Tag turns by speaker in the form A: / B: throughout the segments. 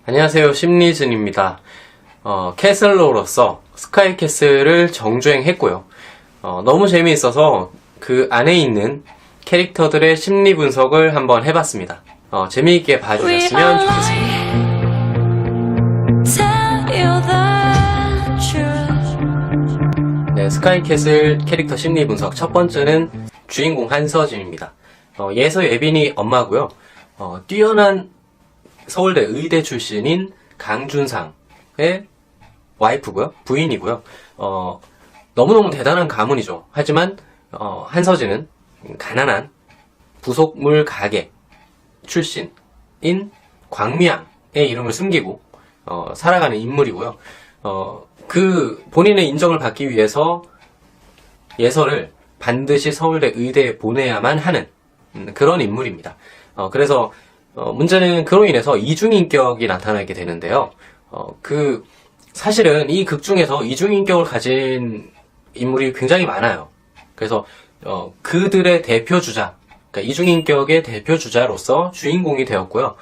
A: 안녕하세요, 심리즌입니다. 캐슬러로서 스카이 캐슬을 정주행했고요. 너무 재미있어서 그 안에 있는 캐릭터들의 심리 분석을 한번 해봤습니다. 재미있게 봐주셨으면 좋겠습니다. 네, 스카이 캐슬 캐릭터 심리 분석 첫 번째는 주인공 한서진입니다. 예서 예빈이 엄마고요. 뛰어난 서울대 의대 출신인 강준상의 와이프고요. 부인이고요. 너무너무 대단한 가문이죠. 하지만 한서진은 가난한 부속물 가게 출신인 광미양의 이름을 숨기고 살아가는 인물이고요. 그 본인의 인정을 받기 위해서 예서를 반드시 서울대 의대에 보내야만 하는 그런 인물입니다. 그래서 문제는 그로 인해서 이중인격이 나타나게 되는데요. 사실은 이 극 중에서 이중인격을 가진 인물이 굉장히 많아요. 그래서 그들의 대표주자, 그러니까 이중인격의 대표주자로서 주인공이 되었고요.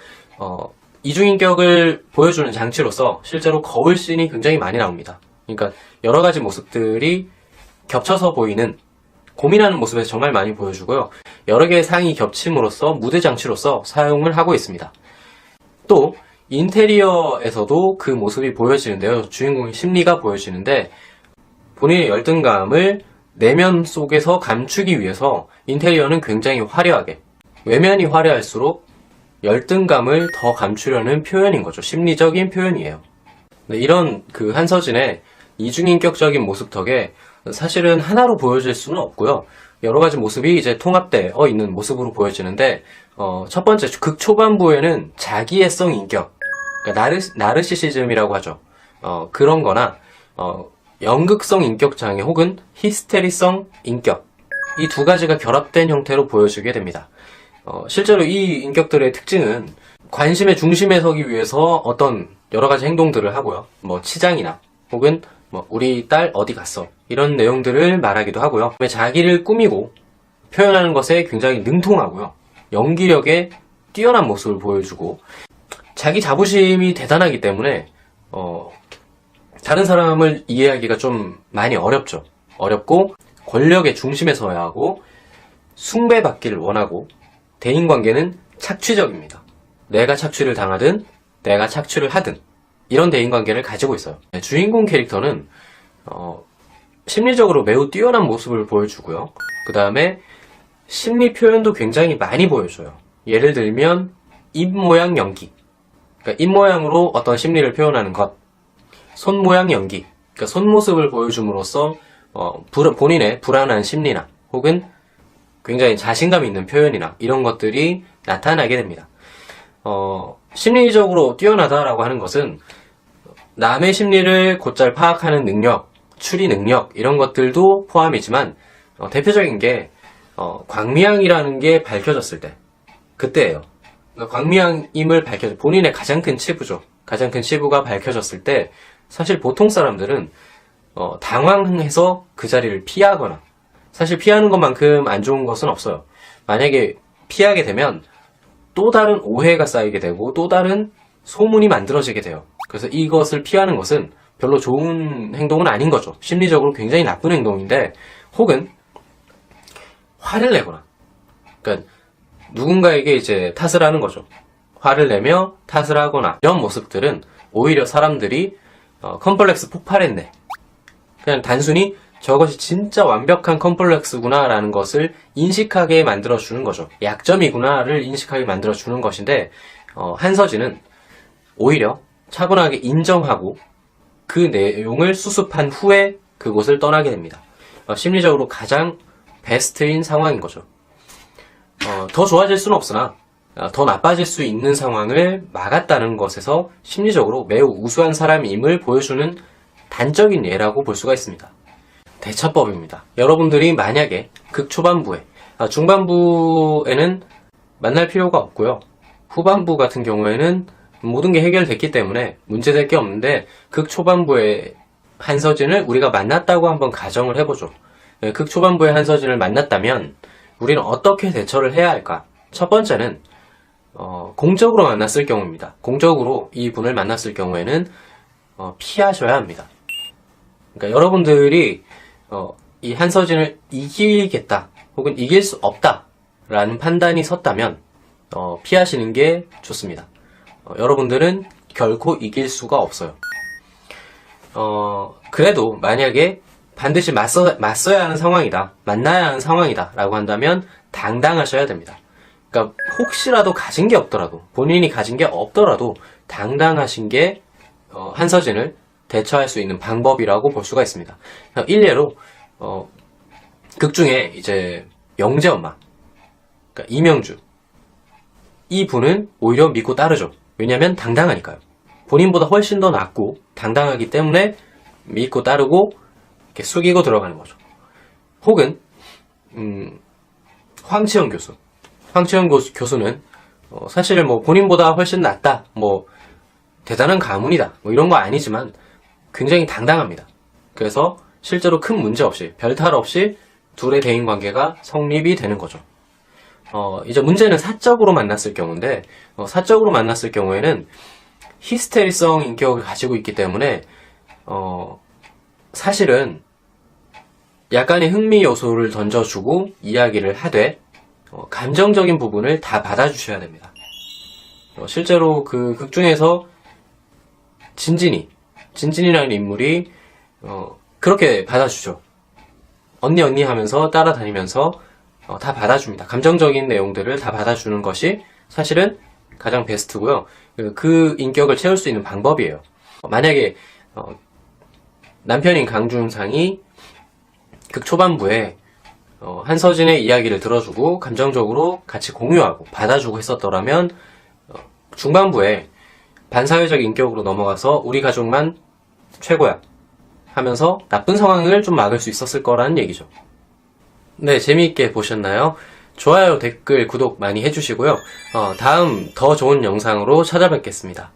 A: 이중인격을 보여주는 장치로서 실제로 거울씬이 굉장히 많이 나옵니다. 그러니까 여러 가지 모습들이 겹쳐서 보이는 고민하는 모습에서 정말 많이 보여주고요. 여러 개의 상이 겹침으로써 무대 장치로서 사용을 하고 있습니다. 또 인테리어에서도 그 모습이 보여지는데요. 주인공의 심리가 보여지는데 본인의 열등감을 내면 속에서 감추기 위해서 인테리어는 굉장히 화려하게, 외면이 화려할수록 열등감을 더 감추려는 표현인 거죠. 심리적인 표현이에요. 이런 그 한서진의 이중인격적인 모습 덕에 사실은 하나로 보여질 수는 없고요. 여러 가지 모습이 이제 통합되어 있는 모습으로 보여지는데, 첫 번째, 극 초반부에는 자기애성 인격, 그러니까 나르시시즘이라고 하죠. 그런 거나, 연극성 인격 장애 혹은 히스테리성 인격. 이 두 가지가 결합된 형태로 보여지게 됩니다. 실제로 이 인격들의 특징은 관심의 중심에 서기 위해서 어떤 여러 가지 행동들을 하고요. 치장이나 혹은 우리 딸 어디 갔어? 이런 내용들을 말하기도 하고요. 자기를 꾸미고 표현하는 것에 굉장히 능통하고요. 연기력에 뛰어난 모습을 보여주고 자기 자부심이 대단하기 때문에 다른 사람을 이해하기가 좀 많이 어렵죠. 어렵고 권력의 중심에 서야 하고 숭배받기를 원하고 대인관계는 착취적입니다. 내가 착취를 당하든 내가 착취를 하든 이런 대인관계를 가지고 있어요. 주인공 캐릭터는 심리적으로 매우 뛰어난 모습을 보여주고요. 그 다음에 심리 표현도 굉장히 많이 보여줘요. 예를 들면 입모양 연기, 그러니까 입모양으로 어떤 심리를 표현하는 것, 손모양 연기, 그러니까 손모습을 보여줌으로써 본인의 불안한 심리나 혹은 굉장히 자신감 있는 표현이나 이런 것들이 나타나게 됩니다. 심리적으로 뛰어나다라고 하는 것은 남의 심리를 곧잘 파악하는 능력, 추리 능력 이런 것들도 포함이지만 대표적인 게 광미양이라는 게 밝혀졌을 때 그때예요. 그러니까 광미양임을 본인의 가장 큰 치부죠. 가장 큰 치부가 밝혀졌을 때 사실 보통 사람들은 당황해서 그 자리를 피하거나 사실 피하는 것만큼 안 좋은 것은 없어요. 만약에 피하게 되면 또 다른 오해가 쌓이게 되고 또 다른 소문이 만들어지게 돼요. 그래서 이것을 피하는 것은 별로 좋은 행동은 아닌 거죠. 심리적으로 굉장히 나쁜 행동인데 혹은 화를 내거나 그러니까 누군가에게 이제 탓을 하는 거죠. 화를 내며 탓을 하거나 이런 모습들은 오히려 사람들이 컴플렉스 폭발했네. 그냥 단순히 저것이 진짜 완벽한 컴플렉스구나 라는 것을 인식하게 만들어주는 거죠. 약점이구나를 인식하게 만들어주는 것인데 한서진은 오히려 차분하게 인정하고 그 내용을 수습한 후에 그곳을 떠나게 됩니다. 심리적으로 가장 베스트인 상황인 거죠. 더 좋아질 수는 없으나 더 나빠질 수 있는 상황을 막았다는 것에서 심리적으로 매우 우수한 사람임을 보여주는 단적인 예라고 볼 수가 있습니다. 대처법입니다. 여러분들이 만약에 극 초반부에 중반부에는 만날 필요가 없고요. 후반부 같은 경우에는 모든 게 해결됐기 때문에 문제될 게 없는데 극 초반부에 한서진을 우리가 만났다고 한번 가정을 해보죠. 극 초반부에 한서진을 만났다면 우리는 어떻게 대처를 해야 할까? 첫 번째는 공적으로 만났을 경우입니다. 공적으로 이 분을 만났을 경우에는 피하셔야 합니다. 그러니까 여러분들이 이 한서진을 이기겠다 혹은 이길 수 없다 라는 판단이 섰다면 피하시는 게 좋습니다. 여러분들은 결코 이길 수가 없어요. 그래도 만약에 반드시 맞서야 하는 상황이다, 만나야 하는 상황이다 라고 한다면 당당하셔야 됩니다. 그러니까 혹시라도 가진 게 없더라도, 본인이 가진 게 없더라도 당당하신 게 한서진을 대처할 수 있는 방법이라고 볼 수가 있습니다. 일례로 극 중에 이제 영재 엄마, 그러니까 이명주, 이 분은 오히려 믿고 따르죠. 왜냐면 당당하니까요. 본인보다 훨씬 더 낫고 당당하기 때문에 믿고 따르고 이렇게 숙이고 들어가는 거죠. 혹은 황치영 교수, 교수는 사실 뭐 본인보다 훨씬 낫다, 뭐 대단한 가문이다, 뭐 이런 거 아니지만 굉장히 당당합니다. 그래서 실제로 큰 문제 없이, 별탈 없이 둘의 대인 관계가 성립이 되는 거죠. 이제 문제는 사적으로 만났을 경우인데, 사적으로 만났을 경우에는 히스테리성 인격을 가지고 있기 때문에 사실은 약간의 흥미 요소를 던져주고 이야기를 하되 감정적인 부분을 다 받아주셔야 됩니다. 실제로 그 극 중에서 진진이라는 인물이 그렇게 받아주죠. 언니 하면서 따라다니면서 다 받아줍니다. 감정적인 내용들을 다 받아주는 것이 사실은 가장 베스트고요. 그 인격을 채울 수 있는 방법이에요. 만약에 남편인 강준상이 극 초반부에 한서진의 이야기를 들어주고 감정적으로 같이 공유하고 받아주고 했었더라면 중반부에 반사회적 인격으로 넘어가서 우리 가족만 최고야 하면서 나쁜 상황을 좀 막을 수 있었을 거라는 얘기죠. 네, 재미있게 보셨나요? 좋아요, 댓글, 구독 많이 해주시고요. 다음 더 좋은 영상으로 찾아뵙겠습니다.